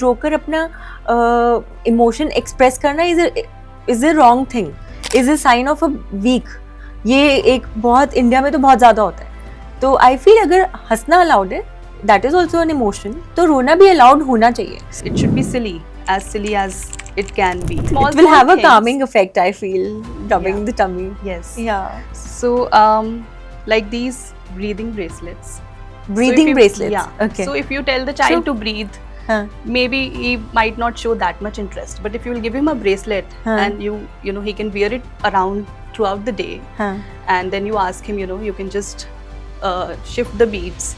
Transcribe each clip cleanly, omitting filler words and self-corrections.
रोकर अपना emotion express करना is a wrong thing, is a sign of a weak. ये एक बहुत इंडिया में तो बहुत ज्यादा होता है. तो आई फील अगर हंसना अलाउड है, that is also an emotion, तो रोना भी अलाउड होना चाहिए. It should be silly as it can be. It will have a calming effect, I feel, rubbing Yeah. the tummy. Yes. Yeah. So, like these breathing bracelets. Breathing bracelets. Yeah. Okay. So if you tell the child So- to breathe, Huh. maybe he might not show that much interest. But if you will give him a bracelet Huh. and you know he can wear it around throughout the day, Huh. and then you ask him, you can just shift the beats.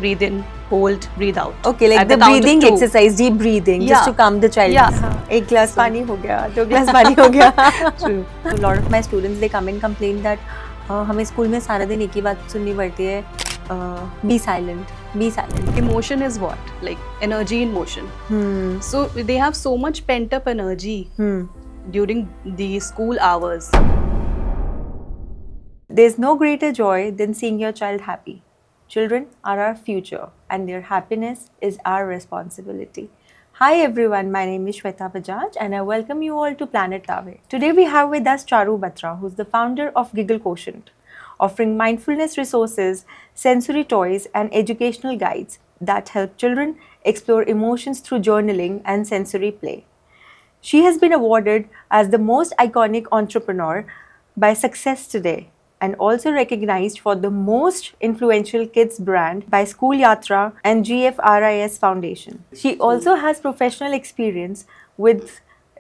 Breathe in, hold, breathe out. Okay, like At the count of breathing 2. exercise, deep breathing, just Yeah. to calm the child. Yeah. हाँ, एक glass पानी हो गया, 2 glass पानी हो गया. True. A lot of my students, they come and complain that हमें school में सारा दिन एक ही बात सुननी पड़ती है, be silent, be silent. Emotion is what? Like energy in motion. So they have so much pent up energy during the school hours. There's no greater joy than seeing your child happy. Children are our future, and their happiness is our responsibility. Hi everyone, my name is Shweta Bajaj, and I welcome you all to Planet Tave. Today we have with us Charu Batra, who's the founder of Giggle Quotient, offering mindfulness resources, sensory toys, and educational guides that help children explore emotions through journaling and sensory play. She has been awarded as the most iconic entrepreneur by Success Today and also recognized for the most influential kids brand by School Yatra and GFRIS Foundation. She also has professional experience with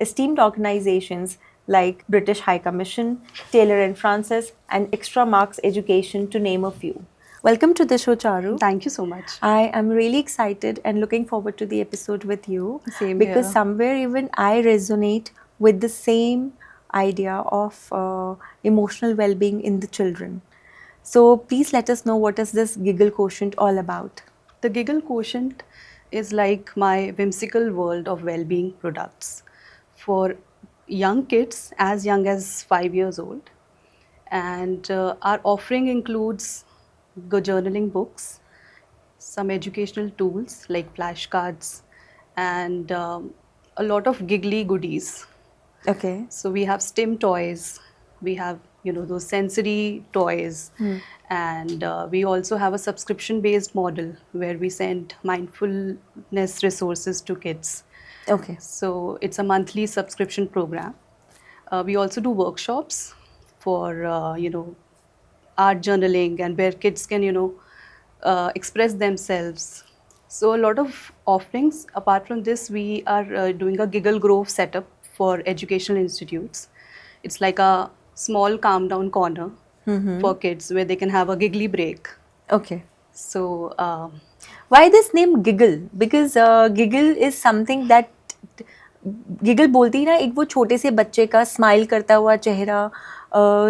esteemed organizations like British High Commission, Taylor and Francis, and Extra Marks Education, to name a few. Welcome to the show, Charu. Thank you so much. I am really excited and looking forward to the episode with you. Same because here. somewhere even I resonate with the same idea of emotional well-being in the children. So please let us know, what is this Giggle Quotient all about? The Giggle Quotient is like my whimsical world of well-being products for young kids as young as 5 years old. And our offering includes the journaling books, some educational tools like flashcards, and a lot of giggly goodies. Okay. So we have STEM toys, we have those sensory toys, and we also have a subscription-based model where we send mindfulness resources to kids. Okay. So it's a monthly subscription program. We also do workshops for art journaling, and where kids can express themselves. So a lot of offerings. Apart from this, we are doing a Giggle Grove setup for educational institutes. It's like a small calm down corner for kids where they can have a giggly break. Okay. So Why this name Giggle? Because Giggle is something that giggle बोलती है ना, एक वो छोटे से बच्चे का smile करता हुआ चेहरा,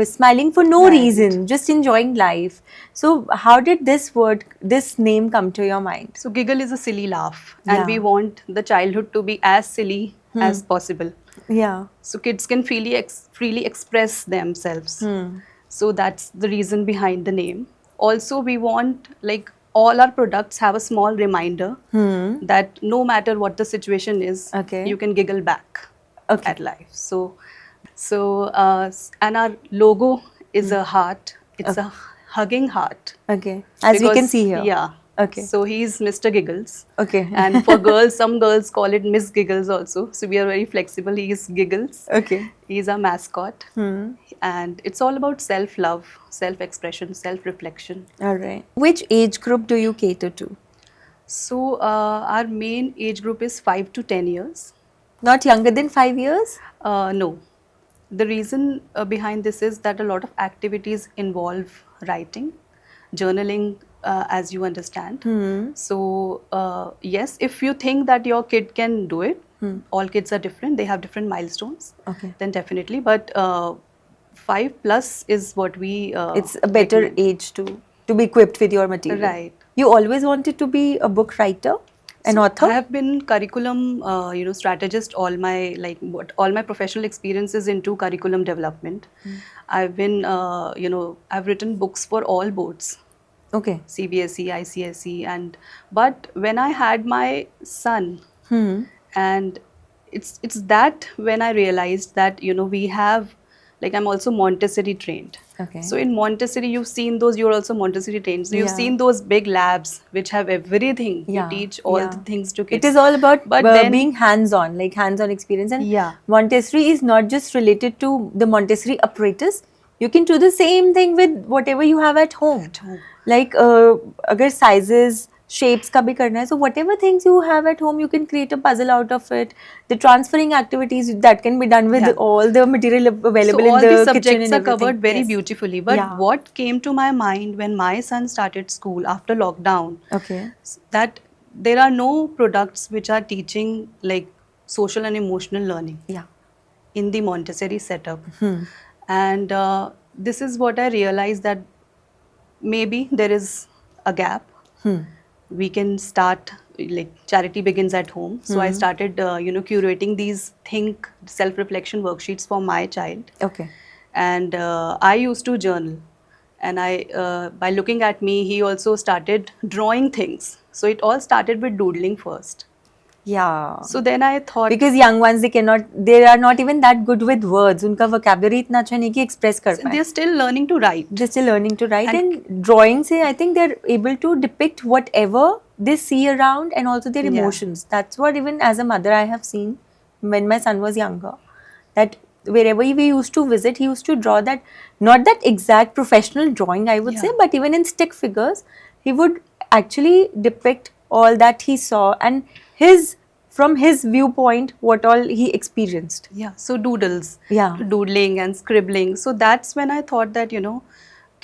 smiling for no Right. reason, just enjoying life. So how did this name come to your mind? So giggle is a silly laugh, Yeah. and we want the childhood to be as silly as possible. Yeah. So kids can freely express themselves. So that's the reason behind the name. Also, we want, like, all our products have a small reminder that no matter what the situation is, Okay. you can giggle back Okay. at life. And our logo is a heart. It's a hugging heart. Okay. As we can Because- see here. Yeah. Okay. So he's Mr. Giggles. Okay. And for girls, some girls call it Miss Giggles also. So we are very flexible. He is Giggles. Okay. He's our mascot. And it's all about self-love, self-expression, self-reflection. All right. Which age group do you cater to? So our main age group is 5 to 10 years. Not younger than 5 years? No. The reason behind this is that a lot of activities involve writing, journaling, as you understand. So yes, if you think that your kid can do it, all kids are different, they have different milestones, Okay. then definitely. But 5+ is what we It's a better recommend. age to be equipped with your material. Right. You always wanted to be a book writer, an So author? I have been curriculum, strategist all my professional experiences into curriculum development. I've been, I've written books for all boards, Okay. CBSE, ICSE, but when I had my son, And it's that when I realized that we have, like, I'm also Montessori trained. Okay. So in Montessori, you've seen those, you're also Montessori trained, so you've Yeah. seen those big labs which have everything. You Yeah, teach all yeah. the things to It kids. is all about But then being hands-on, like hands-on experience. And Yeah. Montessori is not just related to the Montessori apparatus. You can do the same thing with whatever you have at home. home. Like, agar sizes, shapes का भी करना है, so whatever things you have at home, you can create a puzzle out of it. The transferring activities that can be done with Yeah. all the material available so in all the these kitchen subjects and are everything. covered very Yes. beautifully. But Yeah. what came to my mind when my son started school after lockdown, Okay. that there are no products which are teaching like social and emotional learning Yeah. in the Montessori setup. And this is what I realized, that maybe there is a gap. We can start, like, charity begins at home. So I started curating these think self reflection worksheets for my child. Okay. And I used to journal, and I by looking at me, he also started drawing things. So it all started with doodling first. Yeah. So then I thought, Because young ones, they are not even that good with words. उनका vocabulary इतना अच्छा नहीं कि express कर पाए. they're still learning to write. They're still learning to write, And- and drawing से I think they're able to depict whatever they see around and also their Yeah. emotions. That's what even as a mother I have seen when my son was younger, that wherever we used to visit, he used to draw that, not that exact professional drawing I would Yeah. say, but even in stick figures, he would actually depict all that he saw and from his viewpoint what all he experienced. Yeah, so doodles, Yeah. doodling and scribbling. So that's when I thought that,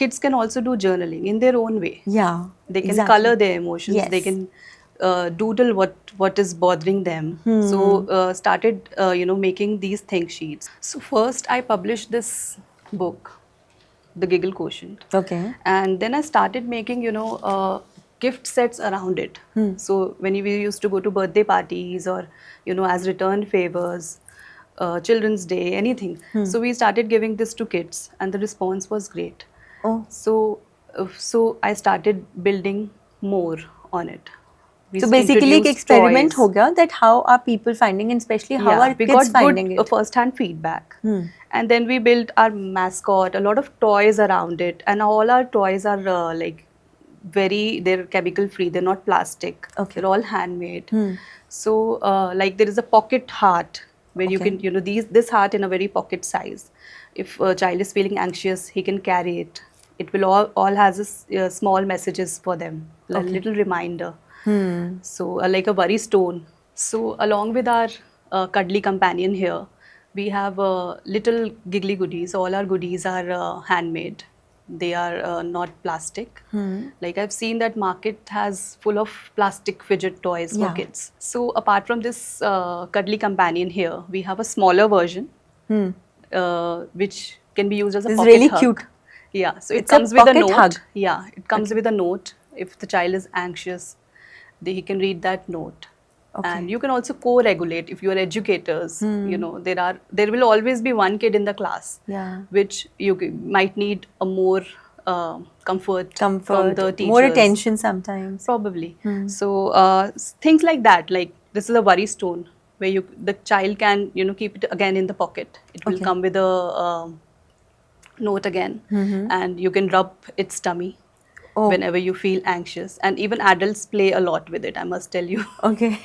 kids can also do journaling in their own way. Yeah. They can exactly. color their emotions. Yes. They can doodle what is bothering them. So started, making these think sheets. So first I published this book, The Giggle Quotient. Okay. And then I started making, gift sets around it. So when we used to go to birthday parties or, as return favors, Children's Day, anything. So we started giving this to kids, and the response was great. Oh. So I started building more on it. We So basically एक introduced experiment toys. हो गया that how are people finding, and especially how are we kids got finding good it. first-hand feedback. And then we built our mascot, a lot of toys around it, and all our toys are they're chemical free, they're not plastic. Okay. They're all handmade. So like there is a pocket heart where you Okay. can, this heart in a very pocket size. If a child is feeling anxious, he can carry it. It will all has small messages for them, a little reminder. So like a worry stone. So along with our cuddly companion here, we have little giggly goodies. All our goodies are handmade. They are not plastic. Like I've seen that market has full of plastic fidget toys for Yeah. kids. So apart from this cuddly companion here, we have a smaller version which can be used as a It's pocket really hug. cute. Yeah, so it It's a comes with a pocket note. hug. Yeah, it comes with a note. If the child is anxious, he can read that note. Okay. And you can also co-regulate if you are educators. There will always be one kid in the class, Yeah. which might need a more comfort from the teachers. more attention sometimes. Probably. So things like that, like this is a worry stone where the child can keep it again in the pocket. It will Okay. come with a note again, and you can rub its tummy whenever you feel anxious. And even adults play a lot with it, I must tell you. Okay.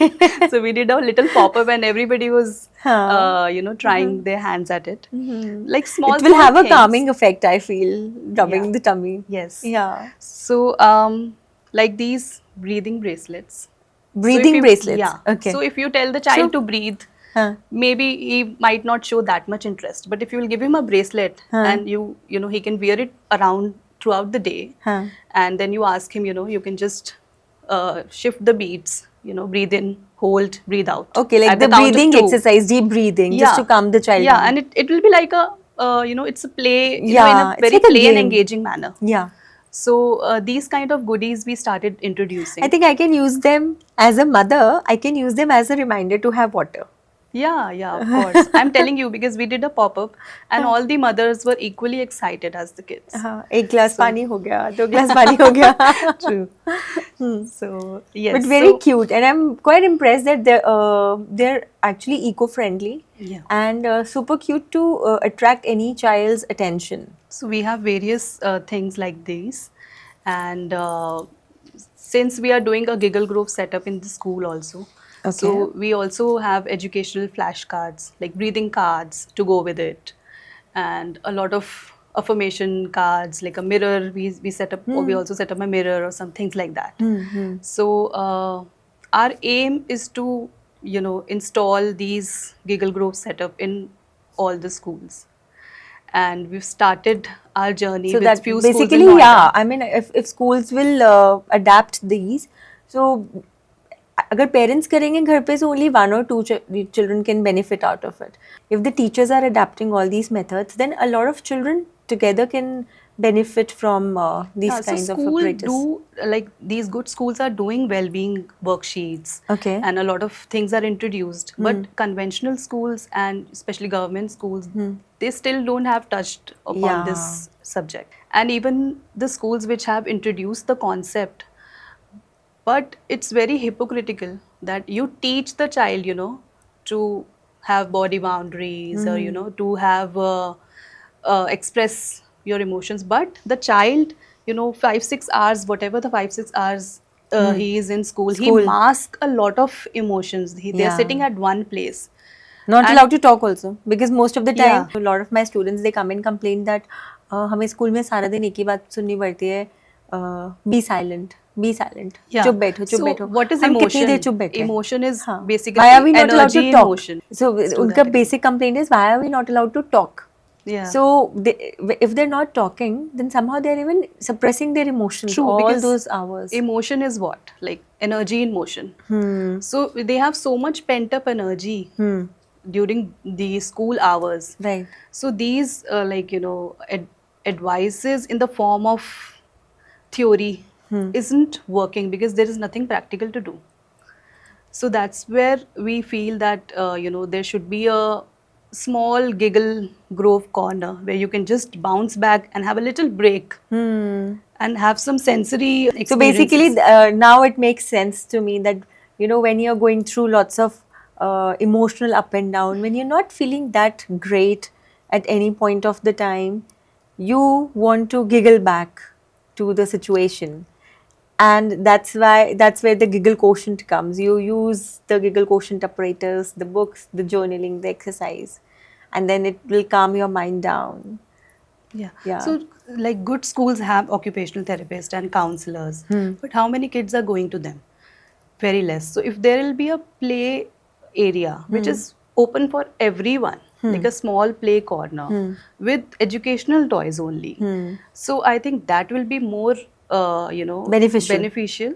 So we did a little pop-up and everybody was trying their hands at it. Like small It will have a things. calming effect, I feel, rubbing Yeah. the tummy. Yes. Yeah. So like these breathing bracelets. Breathing bracelets. Yeah. Okay. So if you tell the child So- to breathe, Huh. maybe he might not show that much interest. But if you will give him a bracelet and he can wear it around throughout the day, Huh. and then you ask him, you can just shift the beats, breathe in, hold, breathe out. Okay, like at the count of breathing 2. exercise, deep breathing, just to calm the child Yeah, down. and it will be like a, it's a play, Yeah, in a it's very like a play and game. engaging manner. Yeah. So these kind of goodies we started introducing. I think I can use them as a mother. I can use them as a reminder to have water. Yeah, of course. I'm telling you because we did a pop-up and all the mothers were equally excited as the kids. हाँ, एक glass So, पानी हो गया, 2 glass पानी हो गया. true. Hmm. So, But yes. very So, cute, and I'm quite impressed that they're actually eco-friendly yeah. and super cute to attract any child's attention. So we have various things like these, and since we are doing a Giggle Grove setup in the school also, Okay. so we also have educational flashcards like breathing cards to go with it, and a lot of affirmation cards like a mirror. We set up, or we also set up a mirror or some things like that. Hmm. So our aim is to install these Giggle Grove setup in all the schools, and we've started our journey So with that few schools in basically, Noida. yeah. I mean, if schools will adapt these, so अगर parents करेंगे घर पे, so only 1 or 2 children can benefit out of it. If the teachers are adapting all these methods, then a lot of children together can benefit from these Yeah, so kinds of school apparatus. do like these good schools are doing well-being worksheets, Okay. and a lot of things are introduced. But conventional schools and especially government schools, they still don't have touched upon Yeah. this subject. And even the schools which have introduced the concept, but it's very hypocritical that you teach the child, to have body boundaries, or to have express your emotions, but the child, 5-6 hours, whatever the 5-6 hours he is in school, he School. masks a lot of emotions. They're Yeah. sitting at one place. Not And- allowed to talk also, because most of the time Yeah. a lot of my students, they come and complain that हमें school में सारा दिन एक ही बात सुननी पड़ती है, be silent, be silent, Yeah. चुप बैठो, चुप So, बैठो. what is हम कितनी emotion? देर चुप बैठे हैं? Emotion is हाँ. basically Why are we not allowed to energy in talk? motion. So Let's do उनका that again. basic complaint is, why are we not allowed to talk? Yeah. So if they're not talking, then somehow they're even suppressing their emotions True, all because those hours. emotion is what? Like energy in motion. So they have so much pent up energy during the school hours. Right. So these advices in the form of theory isn't working because there is nothing practical to do. So that's where we feel that there should be a small Giggle Grove corner where you can just bounce back and have a little break and have some sensory experiences. So basically, now it makes sense to me that, when you're going through lots of emotional up and down, when you're not feeling that great at any point of the time, you want to giggle back to the situation. And that's where the giggle quotient comes. You use the giggle quotient apparatus, the books, the journaling, the exercise, and then it will calm your mind down. Yeah. So, like good schools have occupational therapists and counselors, but how many kids are going to them? Very less. So, if there will be a play area which is open for everyone, like a small play corner with educational toys only, so I think that will be more, beneficial.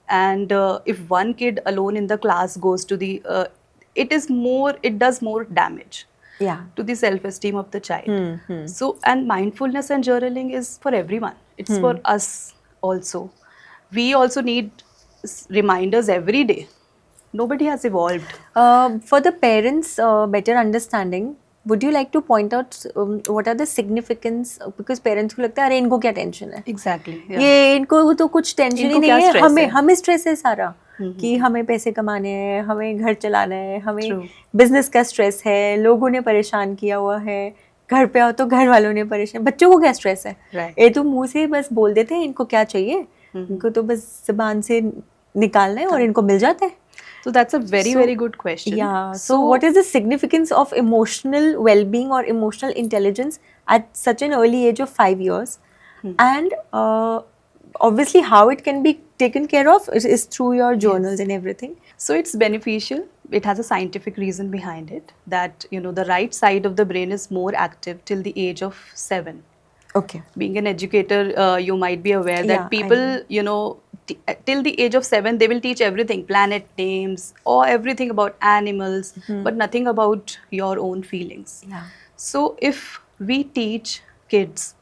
And if one kid alone in the class goes to the, it does more damage. Yeah. To the self-esteem of the child. So, and mindfulness and journaling is for everyone. It's for us also. We also need reminders every day. Nobody has evolved. For the parents' better understanding, would you like to point out what are the significance? Because parents को लगता है, अरे इनको क्या tension है? Exactly. Yeah. ये इनको तो कुछ टेंशन ही इनको नहीं क्या है, stress है? हमें स्ट्रेस है सारा, कि हमें पैसे कमाने हैं, हमें घर चलाना है, हमें True. बिजनेस का स्ट्रेस है, लोगों ने परेशान किया हुआ है, घर पे आओ तो घर वालों ने परेशान, बच्चों को क्या स्ट्रेस है? Right. ये तो मुंह से बस बोल देते हैं इनको क्या चाहिए, इनको तो बस जुबान से निकालना है और इनको मिल जाता है. So that's a very good question. Yeah. So what is the significance of emotional well-being or emotional intelligence at such an early age of 5 years? And obviously how it can be taken care of is through your journals and everything. So it's beneficial. It has a scientific reason behind it that, the right side of the brain is more active till the age of 7. Okay. Being an educator, you might be aware that Yeah, I people, till the age of 7, they will teach everything, planet names or everything about animals, but nothing about your own feelings. Yeah. So if we teach kids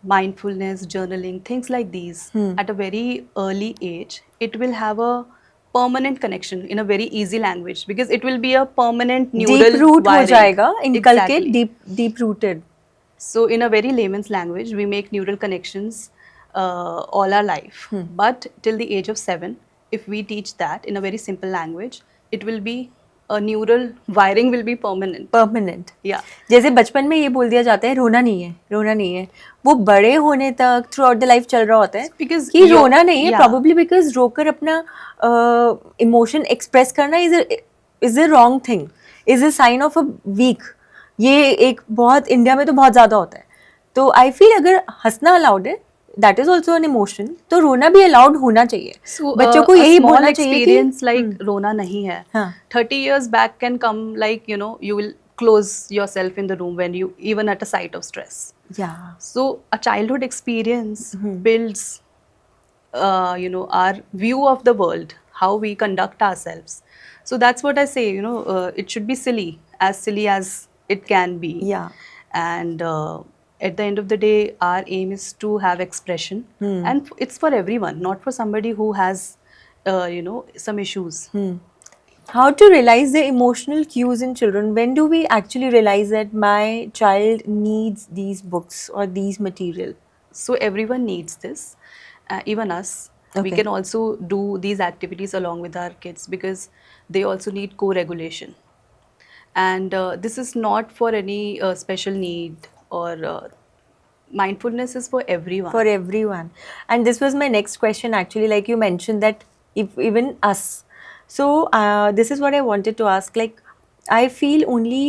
mindfulness, journaling, things like these at a very early age, it will have a permanent connection in a very easy language, because it will be a permanent deep neural root हो wiring. जाएगा, inculcate Exactly. deep rooted. So in a very layman's language, we make neural connections all our life. But till the age of 7, if we teach that in a very simple language, it will be a neural wiring will be permanent. Permanent. Yeah. जैसे बचपन में ये बोल दिया जाता है रोना नहीं है, रोना नहीं है, वो बड़े होने तक थ्रू आउट द लाइफ चल रहा होता है Because कि you're- रोना नहीं है, yeah. प्रॉबेबली बिकॉज रोकर अपना इमोशन एक्सप्रेस करना is a wrong thing, is a sign of a weak. ये एक बहुत इंडिया में तो बहुत ज्यादा होता है. तो आई फील अगर हंसना अलाउड है, that is also an emotion, तो रोना भी अलाउड होना चाहिए. So, बच्चों को a यही small बोलना चाहिए कि experience like रोना नहीं है. हाँ. 30 years back can come, like, you know, you will close yourself in the room when you, even at a sight of stress. या So a childhood experience builds, you know, our view of the world, how we conduct ourselves. So that's what I say, you know, it should be silly as it can be. Yeah. And at the end of the day, our aim is to have expression, and it's for everyone, not for somebody who has, you know, some issues. How to realize the emotional cues in children? When do we actually realize that my child needs these books or these material? So everyone needs this, even us. We Okay. can also do these activities along with our kids, because they also need co-regulation. And this is not for any special need, or mindfulness is for everyone. For everyone. And this was my next question actually, like you mentioned that if even us. So this is what I wanted to ask, like I feel only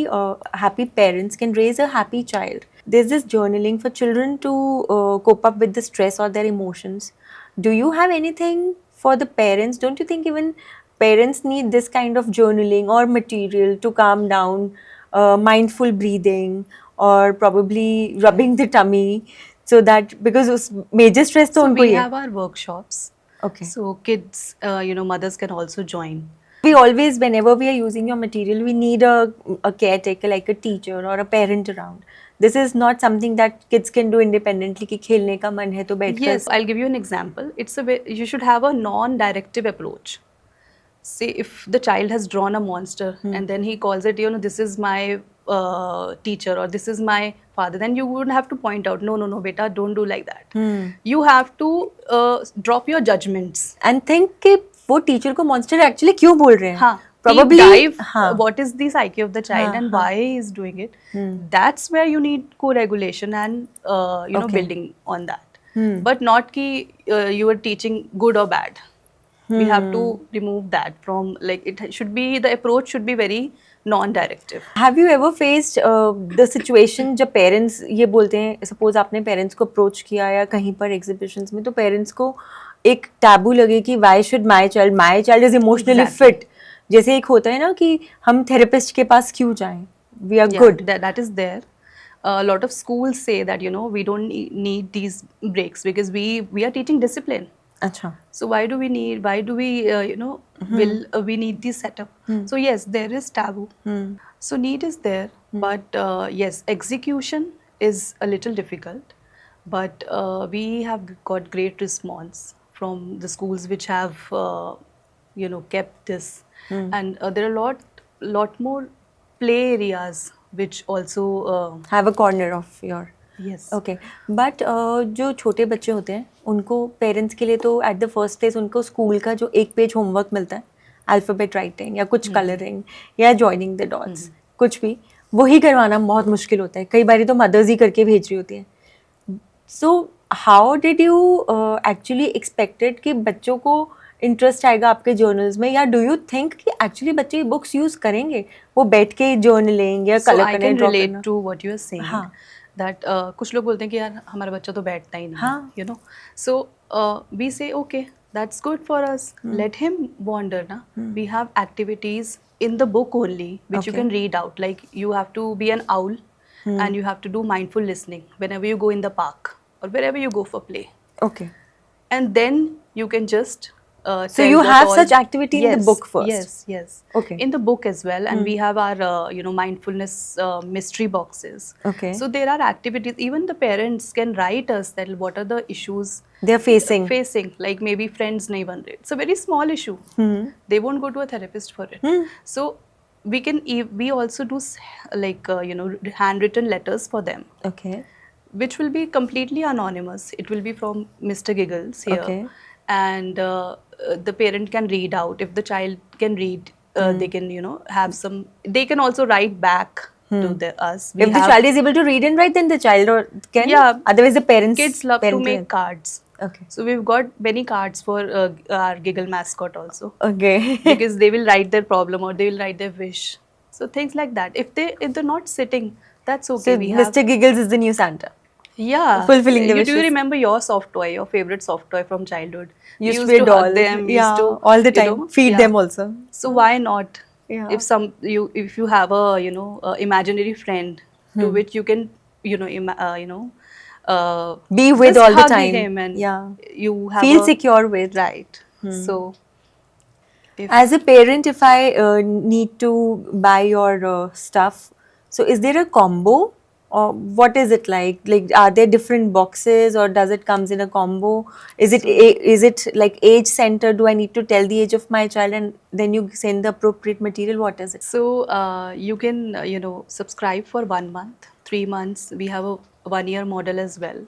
happy parents can raise a happy child. There's this journaling for children to cope up with the stress or their emotions. Do you have anything for the parents? Don't you think even parents need this kind of journaling or material to calm down, mindful breathing, or probably rubbing the tummy, so that because major stress तो So उनको we ही है. have our workshops. Okay. So kids, you know, mothers can also join. We always, whenever we are using your material, we need a caretaker, like a teacher or a parent around. This is not something that kids can do independently. कि खेलने का मन है तो बैठकर. Yes, I'll give you an example. It's a way, you should have a non-directive approach. Say if the child has drawn a monster and then he calls it, you know, this is my teacher or this is my father, then you wouldn't have to point out, no, beta, don't do like that. You have to drop your judgments. And think कि वो teacher को monster actually क्यों बोल रहे हैं? हाँ, Probably. deep dive हाँ. what is the psyche of the child हाँ, and हाँ. why he is doing it. That's where you need co-regulation and you know, Okay. building on that. But not ki you are teaching good or bad. We have to remove that from, like, it should be, the approach should be very non-directive. Have you ever faced the situation जब parents ये बोलते हैं, suppose आपने parents को approach किया या कहीं पर exhibitions में, तो parents को एक taboo लगे कि why should my child is emotionally Exactly. fit. जैसे एक होता है ना कि हम therapist के पास क्यों जाएं, we are Yeah, good. that is there. A lot of schools say that, you know, we don't need these breaks because we are teaching discipline. अच्छा. So why do we you know, we need this setup. So yes, there is taboo. So need is there, but yes, execution is a little difficult. But we have got great response from the schools which have you know, kept this, and there are lot more play areas which also Have a corner of your. yes. Okay but जो छोटे बच्चे होते हैं उनको parents के लिए तो at the first place उनको स्कूल का जो एक पेज होमवर्क मिलता है, अल्फ़ाबेट राइटिंग या कुछ कलरिंग या जॉइनिंग द डॉट्स, कुछ भी वही करवाना बहुत मुश्किल होता है. कई बार तो मदर्स ही करके भेज रही होती हैं. So how did you actually expected कि बच्चों को इंटरेस्ट आएगा आपके जर्नल्स में, या डू यू थिंक कि एक्चुअली बच्चे बुक्स यूज़ करेंगे, वो बैठ के जर्नलिंग या So कलर I करने can ड्रॉ relate करना? to what you are saying. हाँ. That कुछ लोग बोलते हैं कि यार हमारा बच्चा तो बैठता ही नहीं है, हाँ. you know. So we say okay, that's good for us. Let him wander na. We have activities in the book only which you Okay. can read out. Like you have to be an owl and you have to do mindful listening whenever you go in the park or wherever you go for play. Okay. And then you can just So tell you what have all- such activity in the Yes, book first. Yes. Okay. In the book as well, and we have our mindfulness mystery boxes. Okay. So there are activities. Even the parents can write us that what are the issues They're facing. like maybe friends nahi ban rahe. It's a very small issue. They won't go to a therapist for it. So we also do like handwritten letters for them, Okay. which will be completely anonymous. It will be from Mr. Giggles here, Okay. and the parent can read out. If the child can read, they can have some. They can also write back to us. We If the have- child is able to read and write, then the child can. Yeah. Otherwise, the parents. kids love to parent make will- cards. Okay. So we've got many cards for our Giggle mascot also. Okay. Because they will write their problem or they will write their wish. So things like that. If they're not sitting, that's okay. So we Mr. have Giggles is the new Santa. yeah fulfilling the Do you wishes. remember your soft toy, your favorite soft toy from childhood? We Used to be a hug doll. them. We Yeah, used to all the time. Feed yeah. them also. So why not? Yeah. If you have a imaginary friend to which you can Be with just all the hug time. him and Yeah. you have Feel a- secure with. right. So if As a parent, if I need to buy your stuff, so is there a combo or what is it like? Like, are there different boxes or does it comes in a combo? Is it is it like age center? Do I need to tell the age of my child and then you send the appropriate material? What is it? So you can subscribe for 1 month, 3 months. We have a 1 year model as well.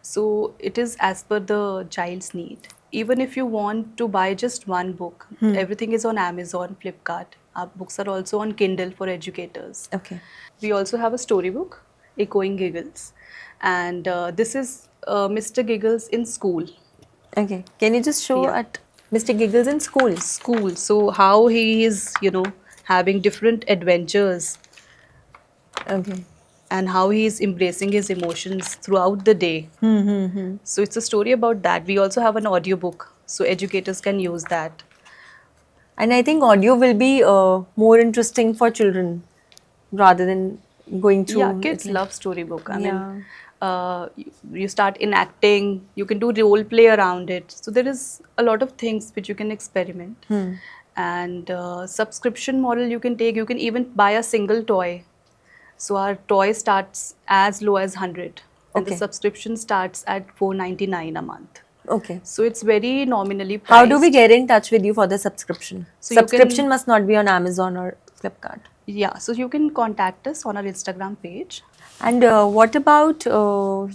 So it is as per the child's need. Even if you want to buy just one book, everything is on Amazon, Flipkart. Our books are also on Kindle for educators. Okay. We also have a storybook, Echoing Giggles, and this is Mr. Giggles in school. Okay. Can you just show Yeah. at Mr. Giggles in school? School. So how he is, having different adventures Okay. and how he is embracing his emotions throughout the day. So it's a story about that. We also have an audiobook, so educators can use that. And I think audio will be more interesting for children rather than going through. Yeah, kids it. love storybook. I Yeah. mean, you start enacting, you can do role play around it. So there is a lot of things which you can experiment. And subscription model you can take. You can even buy a single toy. So our toy starts as low as 100, and the Okay. subscription starts at 499 a month. Okay. So it's very nominally priced. How do we get in touch with you for the subscription? So you Subscription can- must not be on Amazon or Flipkart. Yeah, so you can contact us on our Instagram page. And what about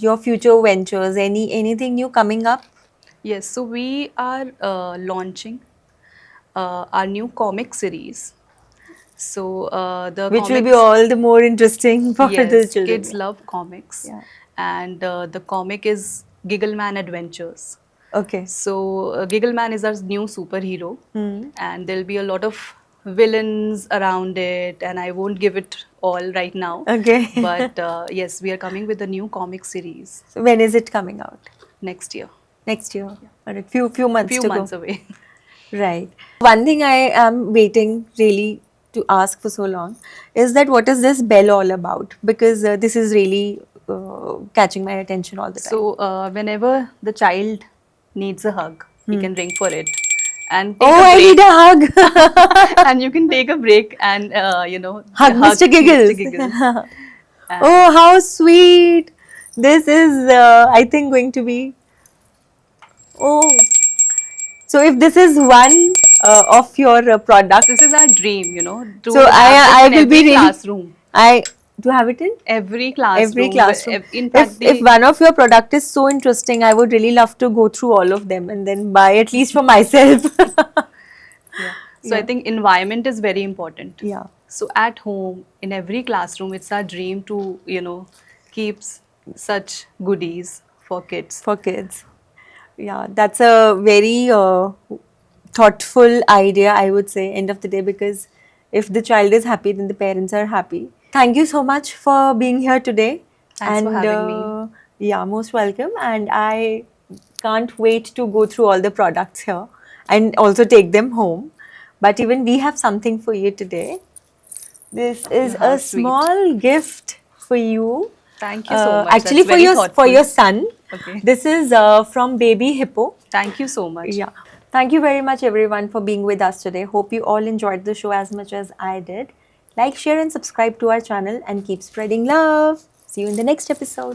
your future ventures? Anything new coming up? Yes, so we are launching our new comic series. So the Which will be comics- all the more interesting for the yes, children. kids love comics. Yeah. And the comic is Giggleman Adventures. Okay. So Giggleman is our new superhero, Hmm. and there'll be a lot of villains around it, and I won't give it all right now. Okay. But yes, we are coming with a new comic series So when is it coming out? next year. Next year. All right. Few months Few to months go. away. Right. One thing I am waiting really to ask for so long is that what is this bell all about? Because this is really catching my attention all the time. So whenever the child needs a hug, he can ring for it and take oh, a I break. need a hug. And you can take a break and Hug Mr. Giggles. Mr. Giggles. Oh, how sweet. This is, I think, going to be. Oh. So if this is one of your products, This is our dream, to So have I this in will be every really- classroom. I to have it in Every classroom. every classroom. In fact, If one of your product is so interesting, I would really love to go through all of them and then buy at least for myself. So I think environment is very important. Yeah. So at home, in every classroom, it's our dream to, keep such goodies for kids. For kids. Yeah, that's a very thoughtful idea, I would say, end of the day, because if the child is happy, then the parents are happy. Thank you so much for being here today. Thanks for having me. Yeah, most welcome. And I can't wait to go through all the products here and also take them home. But even we have something for you today. This is How a sweet. small gift for you. Thank you so much. Actually, That's very for your thoughtful. son. Okay. This is from Baby Hippo. Thank you so much. Yeah. Thank you very much, everyone, for being with us today. Hope you all enjoyed the show as much as I did. Like, share, and subscribe to our channel and keep spreading love. See you in the next episode.